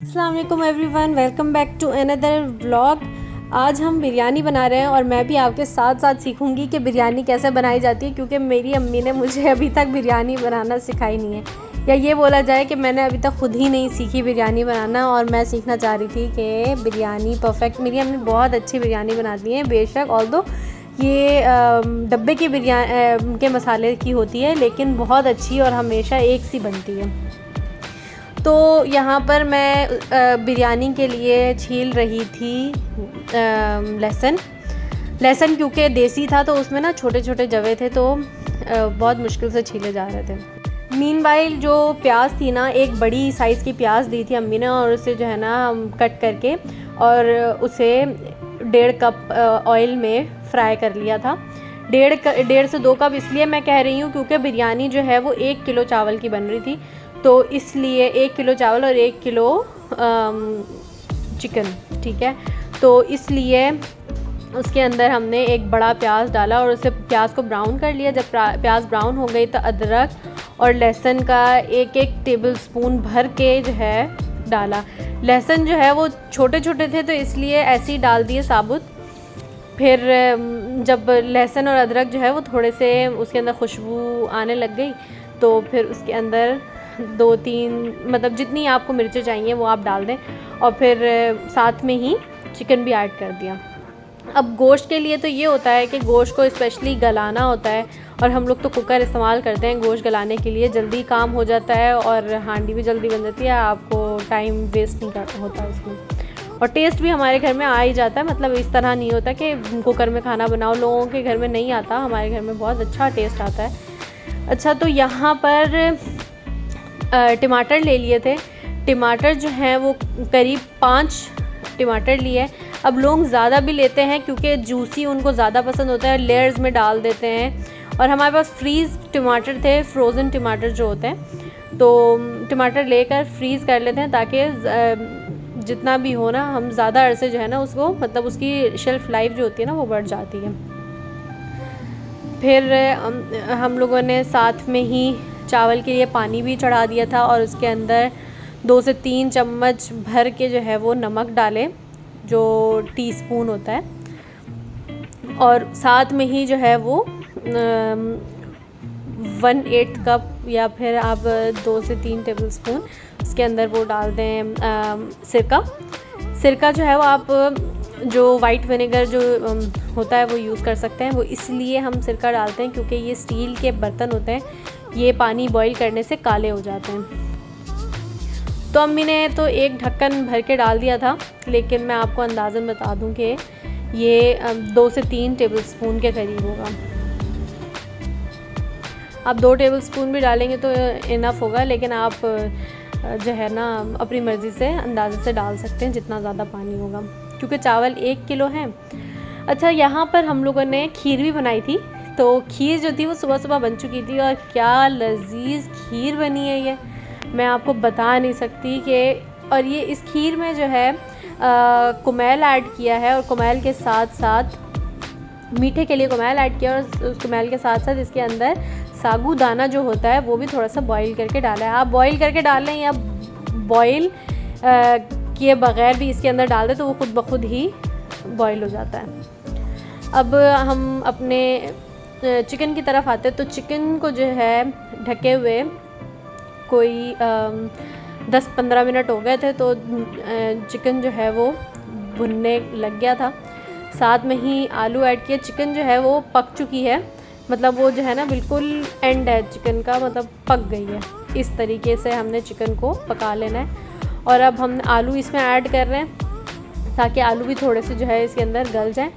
अस्सलाम वालेकुम everyone, welcome back to another vlog. आज हम बिरयानी बना रहे हैं और मैं भी आपके साथ साथ सीखूंगी कि बिरयानी कैसे बनाई जाती है, क्योंकि मेरी अम्मी ने मुझे अभी तक बिरयानी बनाना सिखाई नहीं है, या ये बोला जाए कि मैंने अभी तक ख़ुद ही नहीं सीखी बिरयानी बनाना। और मैं सीखना चाह रही थी कि बिरयानी परफेक्ट, मेरी अम्मी बहुत अच्छी बिरयानी बनाती हैं बेशक, ऑल्दो ये डब्बे की बिरयानी के मसाले की होती है, लेकिन बहुत अच्छी और हमेशा एक सी बनती है। तो यहाँ पर मैं बिरयानी के लिए छील रही थी लहसुन, क्योंकि देसी था तो उसमें ना छोटे छोटे जवे थे, तो बहुत मुश्किल से छीले जा रहे थे। मीनवाइल जो प्याज थी ना, एक बड़ी साइज़ की प्याज दी थी अम्मी ने, और उसे जो है ना कट करके और उसे 1.5 कप ऑयल में फ्राई कर लिया था। 1.5 से 2 कप इसलिए मैं कह रही हूँ क्योंकि बिरयानी जो है वो 1 किलो चावल की बन रही थी, तो इसलिए 1 किलो चावल और 1 किलो चिकन, ठीक है। तो इसलिए उसके अंदर हमने एक बड़ा प्याज डाला और उसे प्याज को ब्राउन कर लिया। जब प्याज ब्राउन हो गई तो अदरक और लहसुन का 1-1 टेबलस्पून भर के जो है डाला। लहसुन जो है वो छोटे छोटे थे तो इसलिए ऐसे ही डाल दिए साबुत। फिर जब लहसुन और अदरक जो है वो थोड़े से उसके अंदर खुशबू आने लग गई, तो फिर उसके अंदर 2-3 मतलब जितनी आपको मिर्चें चाहिए वो आप डाल दें, और फिर साथ में ही चिकन भी ऐड कर दिया। अब गोश्त के लिए तो ये होता है कि गोश्त को स्पेशली गलाना होता है, और हम लोग तो कुकर इस्तेमाल करते हैं गोश्त गलाने के लिए, जल्दी काम हो जाता है और हांडी भी जल्दी बन जाती है, आपको टाइम वेस्ट नहीं होता उसमें, और टेस्ट भी हमारे घर में आ ही जाता है। मतलब इस तरह नहीं होता कि कुकर में खाना बनाओ, लोगों के घर में नहीं आता, हमारे घर में बहुत अच्छा टेस्ट आता है। अच्छा, तो यहाँ पर टमाटर ले लिए थे। टमाटर जो हैं वो करीब 5 टमाटर लिए। अब लोग ज़्यादा भी लेते हैं क्योंकि जूसी उनको ज़्यादा पसंद होता है, लेयर्स में डाल देते हैं। और हमारे पास फ्रीज़ टमाटर थे, फ्रोज़न टमाटर जो होते हैं, तो टमाटर लेकर फ्रीज़ कर लेते हैं ताकि जितना भी हो ना, हम ज़्यादा अरसे जो है ना उसको, मतलब उसकी शेल्फ़ लाइफ जो होती है ना वो बढ़ जाती है। फिर हम लोगों ने साथ में ही चावल के लिए पानी भी चढ़ा दिया था, और उसके अंदर 2 से 3 चम्मच भर के जो है वो नमक डाले, जो टीस्पून होता है, और साथ में ही जो है वो 1/8 कप या फिर आप 2 से 3 टेबलस्पून उसके अंदर वो डाल दें सिरका जो है वो आप जो वाइट विनेगर जो होता है वो यूज़ कर सकते हैं। वो इसलिए हम सिरका डालते हैं क्योंकि ये स्टील के बर्तन होते हैं, ये पानी बॉईल करने से काले हो जाते हैं। तो अम्मी ने तो एक ढक्कन भर के डाल दिया था, लेकिन मैं आपको अंदाज़न बता दूं कि ये 2 से 3 टेबलस्पून के करीब होगा। आप 2 टेबलस्पून भी डालेंगे तो इनफ होगा, लेकिन आप जो है ना अपनी मर्ज़ी से अंदाज़े से डाल सकते हैं जितना ज़्यादा पानी होगा, क्योंकि चावल 1 किलो हैं। अच्छा, यहाँ पर हम लोगों ने खीर भी बनाई थी, तो खीर जो थी वो सुबह सुबह बन चुकी थी, और क्या लजीज खीर बनी है ये, मैं आपको बता नहीं सकती कि। और ये इस खीर में जो है कुमेल ऐड किया है, और कुमेल के साथ साथ मीठे के लिए कुमेल ऐड किया, और उस कुमेल के साथ साथ इसके अंदर साबूदाना जो होता है वो भी थोड़ा सा बॉईल करके डाला है। आप बॉईल करके डाल लें या बॉईल किए बग़ैर भी इसके अंदर डाल दें तो वो खुद ब खुद ही बॉईल हो जाता है। अब हम अपने चिकन की तरफ आते हैं। तो चिकन को जो है ढके हुए कोई 10-15 मिनट हो गए थे, तो चिकन जो है वो भुनने लग गया था। साथ में ही आलू ऐड किए। चिकन जो है वो पक चुकी है, मतलब वो जो है ना बिल्कुल एंड है चिकन का, मतलब पक गई है। इस तरीके से हमने चिकन को पका लेना है, और अब हम आलू इसमें ऐड कर रहे हैं ताकि आलू भी थोड़े से जो है इसके अंदर गल जाएं।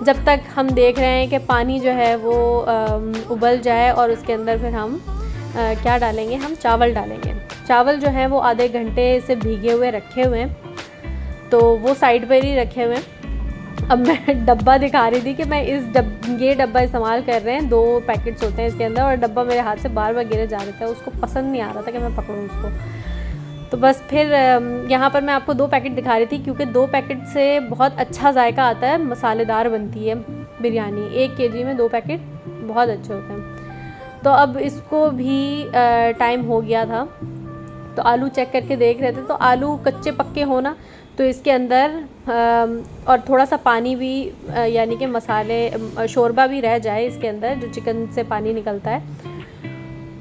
जब तक हम देख रहे हैं कि पानी जो है वो उबल जाए, और उसके अंदर फिर हम क्या डालेंगे, हम चावल डालेंगे। चावल जो है वो आधे घंटे से भीगे हुए रखे हुए हैं, तो वो साइड पर ही रखे हुए हैं। अब मैं डब्बा दिखा रही थी कि मैं ये डब्बा इस्तेमाल कर रहे हैं, 2 पैकेट्स होते हैं इसके अंदर, और डब्बा मेरे हाथ से बार बार गिरे जा रहा था, उसको पसंद नहीं आ रहा था कि मैं पकड़ूं उसको। तो बस फिर यहाँ पर मैं आपको 2 पैकेट दिखा रही थी, क्योंकि 2 पैकेट से बहुत अच्छा जायका आता है, मसालेदार बनती है बिरयानी। 1 केजी में 2 पैकेट बहुत अच्छे होते हैं। तो अब इसको भी टाइम हो गया था, तो आलू चेक करके देख रहे थे, तो आलू कच्चे पक्के हो ना तो इसके अंदर और थोड़ा सा पानी भी यानी कि मसाले शोरबा भी रह जाए इसके अंदर, जो चिकन से पानी निकलता है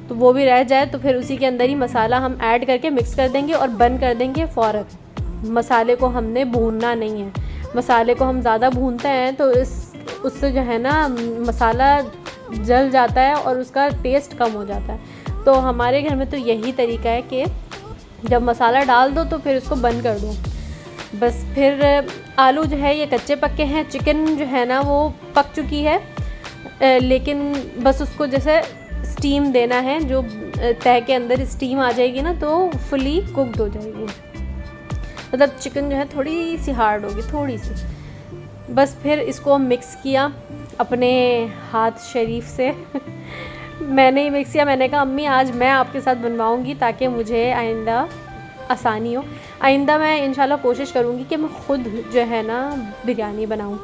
तो वो भी रह जाए, तो फिर उसी के अंदर ही मसाला हम ऐड करके मिक्स कर देंगे और बंद कर देंगे फ़ौरन। मसाले को हमने भूनना नहीं है, मसाले को हम ज़्यादा भूनते हैं तो उससे जो है ना मसाला जल जाता है और उसका टेस्ट कम हो जाता है। तो हमारे घर में तो यही तरीका है कि जब मसाला डाल दो तो फिर उसको बंद कर दो बस। फिर आलू जो है ये कच्चे पक्के हैं, चिकन जो है ना वो पक चुकी है, लेकिन बस उसको जैसे स्टीम देना है, जो तह के अंदर स्टीम आ जाएगी ना तो फुली कुक्ड हो जाएगी, मतलब चिकन जो है थोड़ी सी हार्ड होगी, थोड़ी सी। बस फिर इसको मिक्स किया अपने हाथ शरीफ से मैंने ही मिक्स किया। मैंने कहा अम्मी आज मैं आपके साथ बनवाऊँगी ताकि मुझे आइंदा आसानी हो। आइंदा मैं इंशाल्लाह कोशिश करूँगी कि मैं ख़ुद जो है ना बिरयानी बनाऊँ।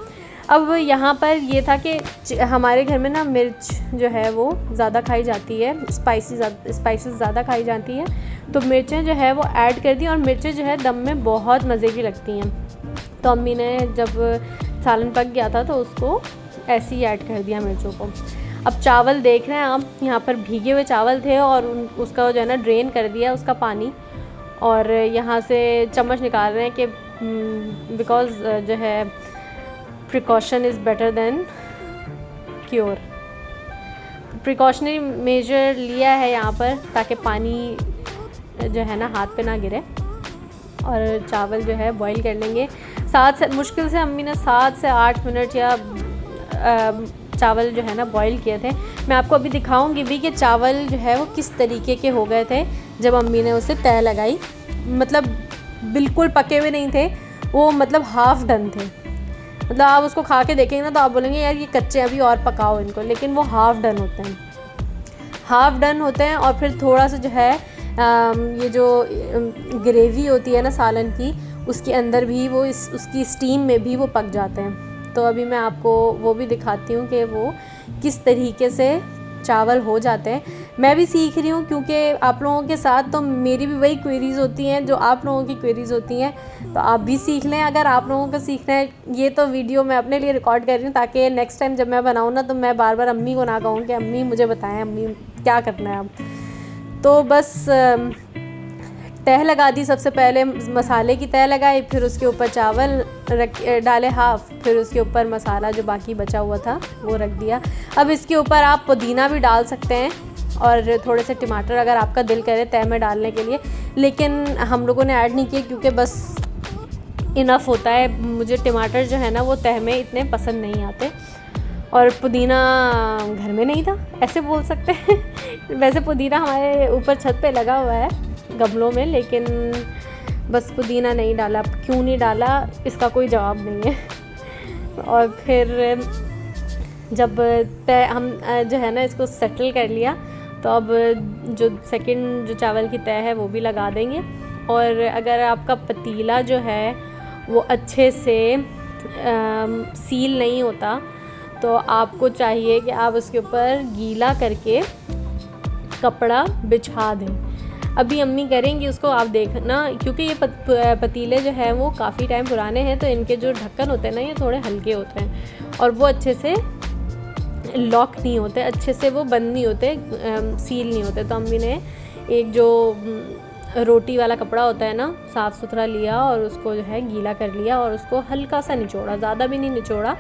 अब यहाँ पर ये था कि हमारे घर में ना मिर्च जो है वो ज़्यादा खाई जाती है, स्पाइसेस ज़्यादा खाई जाती है, तो मिर्चें जो है वो ऐड कर दी और मिर्चें जो है दम में बहुत मज़े की लगती हैं। तो अम्मी ने जब सालन पक गया था तो उसको ऐसे ही ऐड कर दिया मिर्चों को। अब चावल देख रहे हैं आप, यहाँ पर भीगे हुए चावल थे और उसका जो है ना ड्रेन कर दिया उसका पानी, और यहाँ से चम्मच निकाल रहे हैं कि बिकॉज़ जो है precaution is better than cure. Precautionary major लिया है यहाँ पर ताकि पानी जो है ना हाथ पे ना गिरे। और चावल जो है बॉईल कर लेंगे मुश्किल से अम्मी ने 7 से 8 मिनट या चावल जो है ना बॉईल किए थे। मैं आपको अभी दिखाऊंगी भी कि चावल जो है वो किस तरीके के हो गए थे जब अम्मी ने उसे तह लगाई। मतलब बिल्कुल पके हुए नहीं थे वो, मतलब हाफ़ डन थे। मतलब आप उसको खा के देखेंगे ना तो आप बोलेंगे यार ये कच्चे अभी और पकाओ इनको, लेकिन वो हाफ़ डन होते हैं, हाफ़ डन होते हैं। और फिर थोड़ा सा जो है ये जो ग्रेवी होती है ना सालन की, उसके अंदर भी वो उसकी स्टीम में भी वो पक जाते हैं। तो अभी मैं आपको वो भी दिखाती हूँ कि वो किस तरीके से चावल हो जाते हैं। मैं भी सीख रही हूँ क्योंकि आप लोगों के साथ तो मेरी भी वही क्वेरीज़ होती हैं जो आप लोगों की क्वेरीज़ होती हैं, तो आप भी सीख लें अगर आप लोगों को सीखना है। ये तो वीडियो मैं अपने लिए रिकॉर्ड कर रही हूँ ताकि नेक्स्ट टाइम जब मैं बनाऊँ ना तो मैं बार बार अम्मी को ना कहूँ कि अम्मी मुझे बताएं अम्मी क्या करना है अब। तो बस तह लगा दी, सबसे पहले मसाले की तह लगाई, फिर उसके ऊपर चावल डाले हाफ़, फिर उसके ऊपर मसाला जो बाकी बचा हुआ था वो रख दिया। अब इसके ऊपर आप पुदीना भी डाल सकते हैं और थोड़े से टमाटर अगर आपका दिल करे तह में डालने के लिए, लेकिन हम लोगों ने ऐड नहीं किए क्योंकि बस इनफ होता है। मुझे टमाटर जो है ना वो तह में इतने पसंद नहीं आते, और पुदीना घर में नहीं था ऐसे बोल सकते हैं। वैसे पुदीना हमारे ऊपर छत पे लगा हुआ है गमलों में, लेकिन बस पुदीना नहीं डाला। क्यों नहीं डाला इसका कोई जवाब नहीं है। और फिर जब हम जो है ना इसको सेटल कर लिया तो अब जो सेकंड जो चावल की तह है वो भी लगा देंगे। और अगर आपका पतीला जो है वो अच्छे से सील नहीं होता तो आपको चाहिए कि आप उसके ऊपर गीला करके कपड़ा बिछा दें। अभी अम्मी करेंगी उसको, आप देखना, क्योंकि ये पतीले जो है वो काफ़ी टाइम पुराने हैं तो इनके जो ढक्कन होते हैं ना ये थोड़े हल्के होते हैं और वो अच्छे से लॉक नहीं होते, अच्छे से वो बंद नहीं होते, सील नहीं होते। तो अम्मी ने एक जो रोटी वाला कपड़ा होता है ना साफ़ सुथरा लिया और उसको जो है गीला कर लिया और उसको हल्का सा निचोड़ा, ज़्यादा भी नहीं निचोड़ा।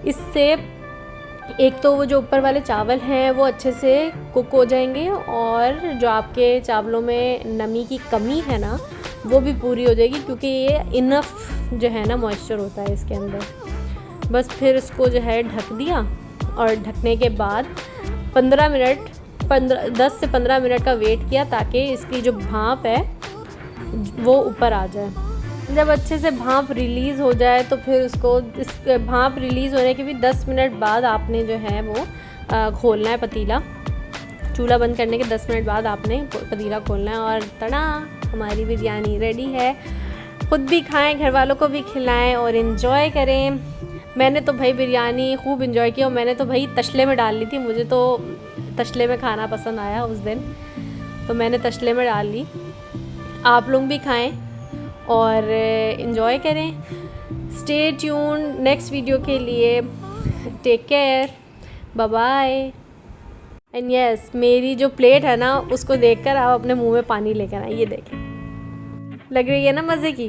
इससे एक तो वो जो ऊपर वाले चावल हैं वो अच्छे से कुक हो जाएंगे और जो आपके चावलों में नमी की कमी है ना वो भी पूरी हो जाएगी, क्योंकि ये इनफ जो है ना मॉइस्चर होता है इसके अंदर। बस फिर इसको जो है ढक दिया और ढकने के बाद 10 से 15 मिनट का वेट किया ताकि इसकी जो भाप है वो ऊपर आ जाए। जब अच्छे से भाप रिलीज़ हो जाए तो फिर उसको इस भाप रिलीज़ होने के भी 10 मिनट बाद आपने जो है वो खोलना है पतीला। चूल्हा बंद करने के 10 मिनट बाद आपने पतीला खोलना है और तड़ा हमारी बिरयानी रेडी है। ख़ुद भी खाएं, घर वालों को भी खिलाएं और इन्जॉय करें। मैंने तो भाई बिरयानी खूब इन्जॉय किया और मैंने तो भाई तसले में डाल ली थी, मुझे तो तसले में खाना पसंद आया उस दिन, तो मैंने तसले में डाल ली। आप लोग भी खाएं और इन्जॉय करें। स्टे ट्यून नेक्स्ट वीडियो के लिए। Take care, bye bye. And yes, मेरी जो प्लेट है ना उसको देखकर आप अपने मुंह में पानी लेकर आए। ये देखें, लग रही है ना मज़े की।